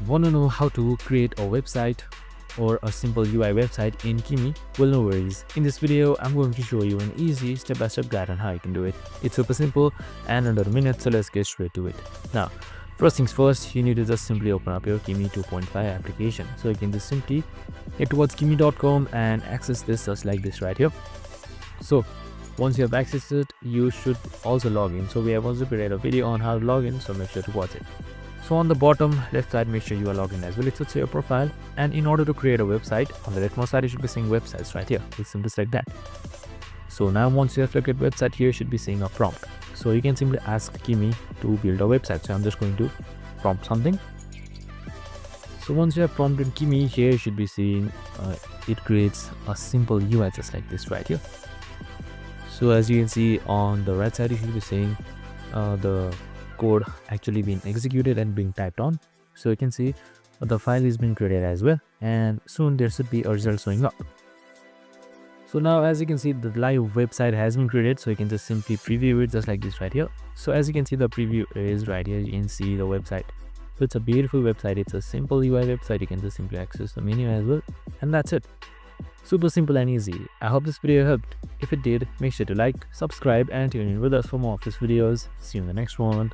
Want to know how to create a website or a simple UI website in Kimi? Well, no worries. In this video, I'm going to show you an easy step-by-step guide on how you can do it. It's super simple and under a minute, so let's get straight to it. Now, first things first, you need to just simply open up your Kimi 2.5 application. So you can just simply head towards kimi.com and access this just like this right here. So once you have accessed it, you should also log in. So we have also prepared a video on how to log in, so make sure to watch it. So on the bottom left side, make sure you are logged in as well. It should say your profile, and in order to create a website, on the leftmost side you should be seeing websites right here. It's simply like that. So now once you have selected website, here you should be seeing a prompt. So you can simply ask Kimi to build a website. So I'm just going to prompt something. So once you have prompted Kimi, here you should be seeing it creates a simple UI just like this right here. So as you can see on the right side, you should be seeing the code actually being executed and being typed on. So you can see the file is being created as well, and soon there should be a result showing up. So now as you can see, the live website has been created, so you can just simply preview it just like this right here. So as you can see, the preview is right here. You can see the website. So it's a beautiful website. It's a simple UI website. You can just simply access the menu as well, and that's it. Super simple and easy. I hope this video helped. If it did, make sure to like, subscribe and tune in with us for more of these videos. See you in the next one.